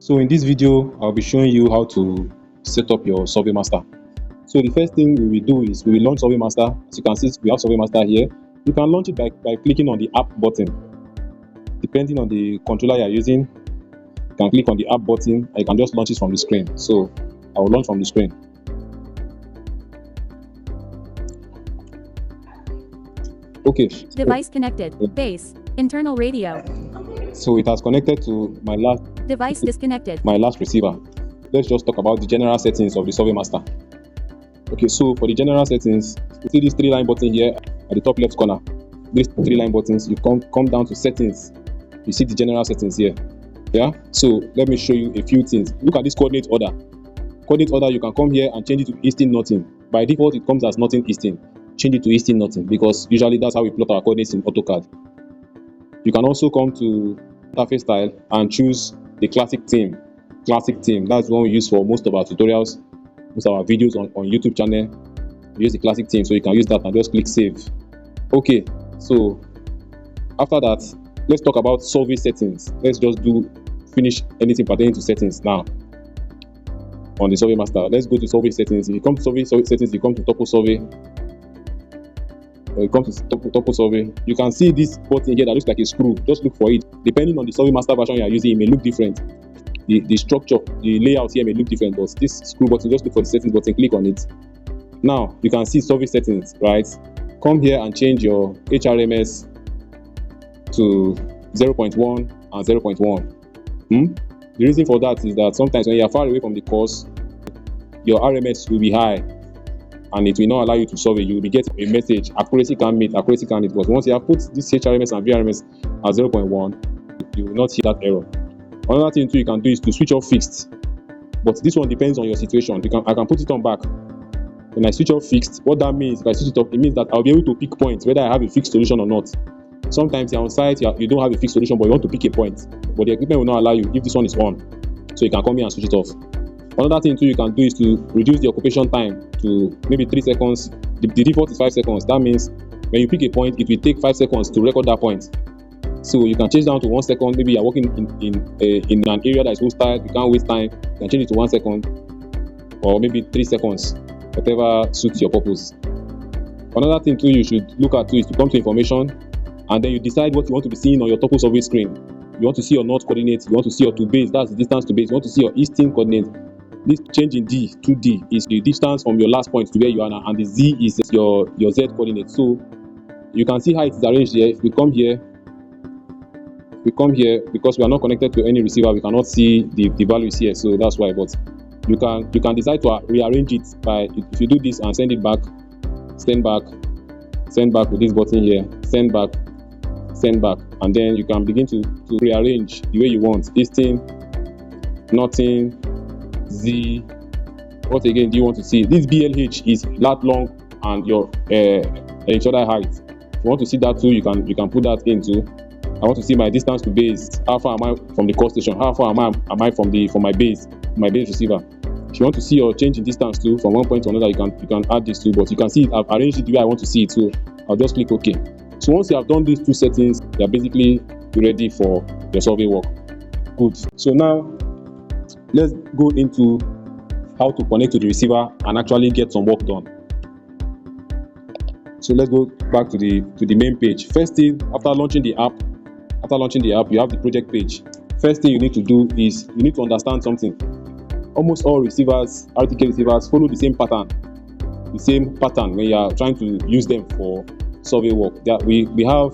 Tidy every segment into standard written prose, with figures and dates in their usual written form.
So in this video, I'll be showing you how to set up your Survey Master. So the first thing we will do is we will launch Survey Master. As you can see, we have Survey Master here. You can launch it by clicking on the app button. Depending on the controller you're using, you can click on the app button and you can just launch it from the screen. So I will launch from the screen. Okay. Device connected. Base. Internal radio. So it has connected to my last Device disconnected. receiver. Let's just talk about the general settings of the Survey Master. Okay, so for the general settings, you see this 3-line button here at the top left corner. These 3-line buttons, you come down to settings. You see the general settings here. Yeah, so let me show you a few things. Look at this coordinate order. Coordinate order, you can come here and change it to easting nothing. By default, it comes as nothing easting. Change it to easting nothing because usually that's how we plot our coordinates in AutoCAD. You can also come to interface style and choose the classic theme. Classic theme, that's the one we use for most of our tutorials, most of our videos on YouTube channel. We use the classic theme, so you can use that and just click save. Okay, so after that, let's talk about survey settings. Let's just finish anything pertaining to settings now on the Survey Master. Let's go to survey settings. If you come to survey settings, you come to topo survey. When you come to topo survey, you can see this button here that looks like a screw. Just look for it. Depending on the Survey Master version you are using, it may look different. The structure, the layout here may look different, but this screw button, just look for the settings button, click on it. Now you can see survey settings, right? Come here and change your HRMS to 0.1 and 0.1. The reason for that is that sometimes when you are far away from the course, your RMS will be high and it will not allow you to survey. You will be getting a message, accuracy can't meet, but once you have put this HRMS and VRMS at 0.1, you will not see that error. Another thing too you can do is to switch off fixed, but this one depends on your situation. I can put it on back. When I switch off fixed, what that means, if I switch it off, it means that I'll be able to pick points whether I have a fixed solution or not. Sometimes you're on site, you don't have a fixed solution, but you want to pick a point, but the equipment will not allow you if this one is on. So you can come here and switch it off. Another thing too you can do is to reduce the occupation time to maybe 3 seconds. The default is 5 seconds. That means when you pick a point, it will take 5 seconds to record that point. So you can change down to 1 second. Maybe you're working in an area that is hostile, you can't waste time. You can change it to 1 second or maybe 3 seconds, whatever suits your purpose. Another thing too you should look at too is to come to information, and then you decide what you want to be seeing on your topo survey screen. You want to see your north coordinates, you want to see your to base, that's the distance to base. You want to see your eastern coordinates. This change in D to D is the distance from your last point to where you are now, and the Z is your Z coordinate. So you can see how it is arranged here. If we come here, because we are not connected to any receiver, we cannot see the values here, so that's why. But you can decide to rearrange it by, if you do this and send it back, send back with this button here, send back, and then you can begin to rearrange the way you want. Easting, nothing, Z. What again do you want to see? This BLH is lat long and your each other height. If you want to see that too, you can put that into. I want to see my distance to base. How far am I from the core station? How far am I from my base receiver? If you want to see your change in distance too from one point to another, you can add this too. But you can see I've arranged it the way I want to see it too. I'll just click OK. So once you have done these two settings, you are basically ready for your survey work. Good. So now let's go into how to connect to the receiver and actually get some work done. So let's go back to the main page. First thing, after launching the app, you have the project page. First thing you need to do is you need to understand something. Almost all receivers, RTK receivers, follow the same pattern when you are trying to use them for survey work. We have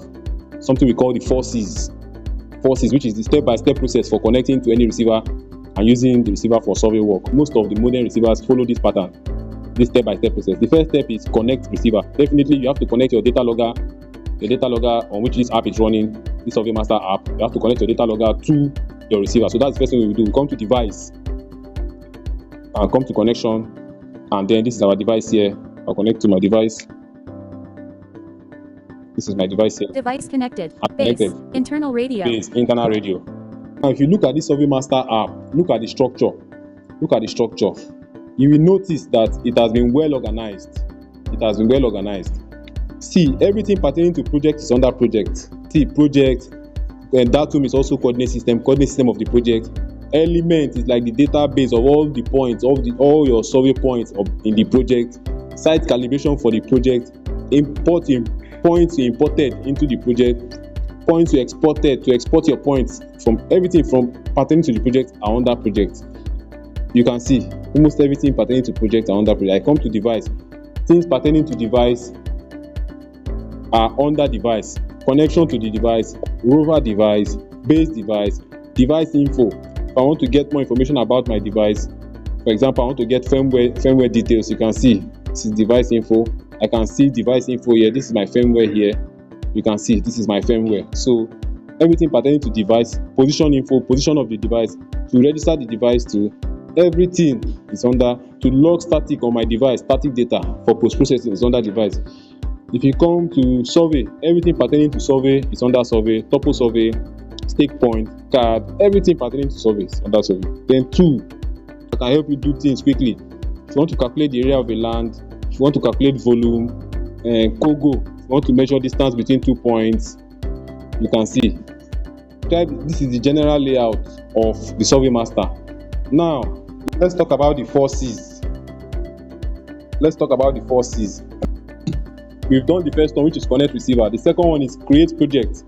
something we call the 4C's. 4C's, which is the step-by-step process for connecting to any receiver and using the receiver for survey work. Most of the modern receivers follow this pattern, this step-by-step process. The first step is connect receiver. Definitely you have to connect your data logger on which this app is running, this Survey Master app. You have to connect your data logger to your receiver. So that's the first thing we will do. We come to device and come to connection, and then this is our device here. I'll connect to my device. This is my device here. Device connected. Base. Internal radio. Base. Internal radio. Now if you look at this Survey Master app, look at the structure. You will notice that it has been well organized. See, everything pertaining to project is under project. See, project, and Datum is also coordinate system of the project. Element is like the database of all the points, all your survey points in the project. Site calibration for the project. Importing points you imported into the project. Points you exported to export your points from everything from pertaining to the project are under project. You can see almost everything pertaining to project are under project. I come to device. Things pertaining to device are under device. Connection to the device, rover device, base device, device info. If I want to get more information about my device, for example, I want to get firmware details, you can see this is device info. I can see device info here. This is my firmware here. You can see this is my firmware. So everything pertaining to device, position info, position of the device, to register the device to, everything is under. To log static on my device, static data for post-processing is under device. If you come to survey, everything pertaining to survey is under survey. Topo survey, stake point, card, everything pertaining to survey is under survey. Then tool that can help you do things quickly. If you want to calculate the area of a land, if you want to calculate volume, Kogo, if you want to measure distance between 2 points, you can see. This is the general layout of the survey master. Now, let's talk about the 4C's. Let's talk about the 4C's. We've done the first one, which is connect receiver. The second one is create project.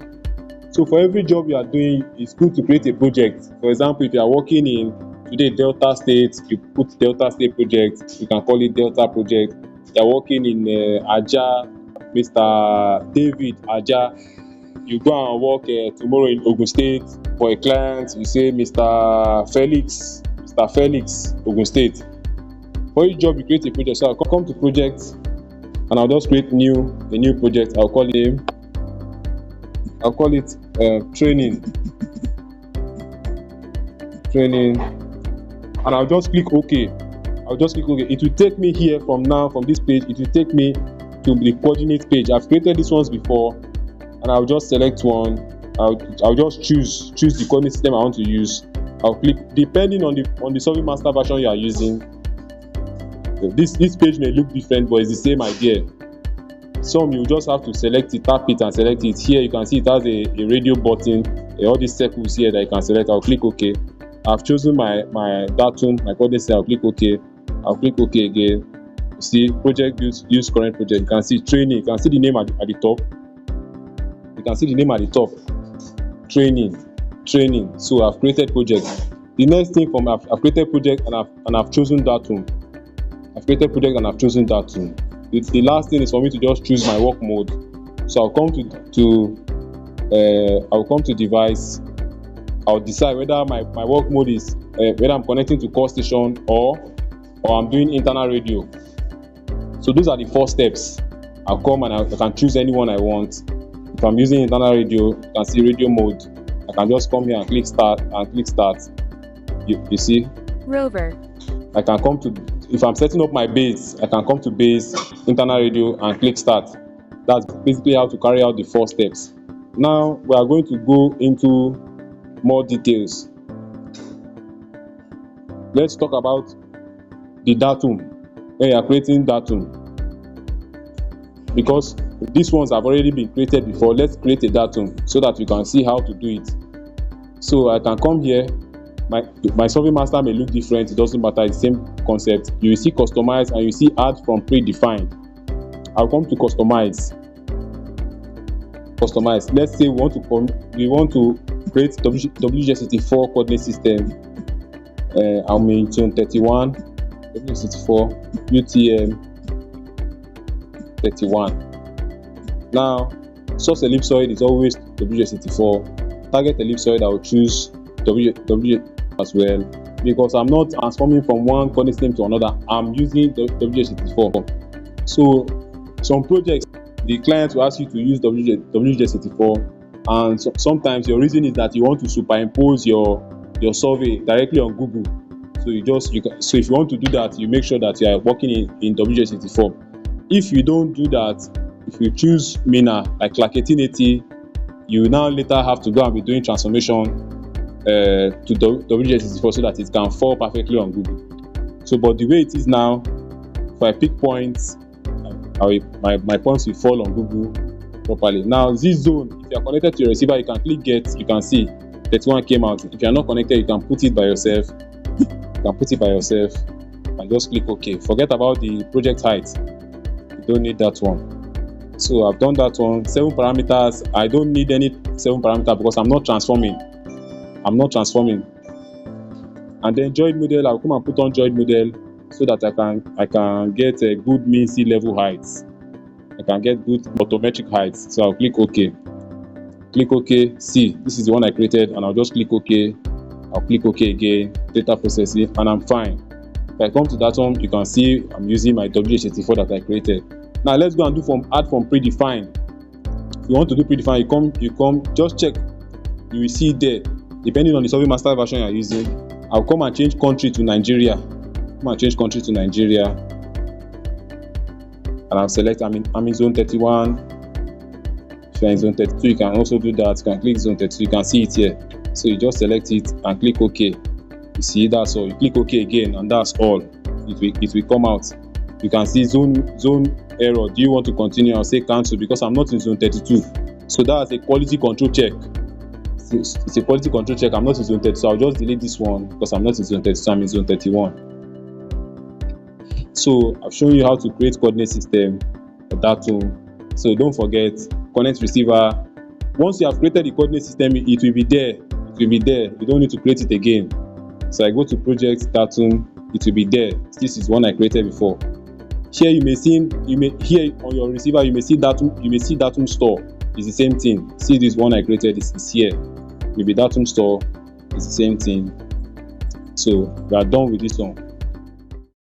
So for every job you are doing, it's good to create a project. For example, if you are working in today Delta State, you put Delta State project. You can call it Delta project. You are working in Aja, Mr. David Aja. You go and work tomorrow in Ogun State for a client. You say Mr. Felix, Ogun State. For each job, you create a project. So I'll come to project, and I'll just create a new project. I'll call it training, and I'll just click OK. It will take me here from this page. It will take me to the coordinate page. I've created these ones before, and I'll just select one. I'll just choose the coordinate system I want to use. I'll click, depending on the survey master version you are using. This page may look different, but it's the same idea. Some you just have to select it, tap it and select it. Here you can see it has a radio button, all these circles here that you can select. I'll click OK. I've chosen my datum, my coordinate. I'll click OK. I'll click OK again. See project use current project. You can see training. You can see the name at the top. You can see the name at the top. Training. So I've created project. The next thing I've created project and I've chosen datum. I've created project and I've chosen datum. The last thing is for me to just choose my work mode. So I'll come to device. I'll decide whether my work mode is whether I'm connecting to call station or I'm doing internal radio. So those are the 4 steps. I'll come and I can choose any one I want. If I'm using internal radio, you can see radio mode. I can just come here and click start You see? Rover. I can come to, if I'm setting up my base, I can come to base, internal radio, and click start. That's basically how to carry out the 4 steps. Now we are going to go into more details. Let's talk about the datum. When you are creating datum, because these ones have already been created before, let's create a datum so that you can see how to do it. So I can come here. My survey master may look different, it doesn't matter, it's the same concept. You will see customize and you see add from predefined. I'll come to customize. Let's say we want to create WGS64 coordinate system. I'm in zone 31, WGS64 UTM 31. Now, source ellipsoid is always WGS64. Target ellipsoid, I will choose WGS as well, because I'm not transforming from one coordinate system to another. I'm using WGS64. So some projects, the client will ask you to use WGS64, and sometimes your reason is that you want to superimpose your survey directly on Google. So if you want to do that, you make sure that you are working in WGS64. If you don't do that, if you choose Mina like 1880, you will now later have to go and be doing transformation to WGS64 so that it can fall perfectly on Google. So, but the way it is now, if I pick points, my points will fall on Google properly. Now, this zone, if you are connected to your receiver, you can click get. You can see 31 came out. If you are not connected, you can put it by yourself. And just click OK. Forget about the project height. You don't need that one. So I've done that one. 7 parameters. I don't need any 7 parameter because I'm not transforming. And then joint model, I'll come and put on joint model so that I can get a good mean sea level heights. I can get good photometric heights. So I'll click OK. See, this is the one I created, and I'll just click OK. I'll click OK again, data processing, and I'm fine. If I come to Datum, you can see I'm using my WH84 that I created. Now let's go and add from predefined. If you want to do predefined, you come, just check. You will see there, depending on the Survey Master version you're using. I'll come and change country to Nigeria. And I'll select I'm in zone 31. If you're in zone 32, you can also do that. You can click zone 32. You can see it here. So you just select it and click OK. You see, that's all. You click OK again, and that's all. It will come out. You can see zone error. Do you want to continue? I'll say cancel because I'm not in zone 32. So that's a quality control check. It's a quality control check. I'm not in zone 30, so I'll just delete this one because I'm not in zone 32. I'm in zone 31. So I've shown you how to create coordinate system for Datum. So don't forget, connect receiver. Once you have created the coordinate system, it will be there. You don't need to create it again. So I go to project Datum. It will be there. This is one I created before. Here here on your receiver you may see Datum store. It's the same thing. See this one I created is here. Maybe Datum store is the same thing. So we are done with this one.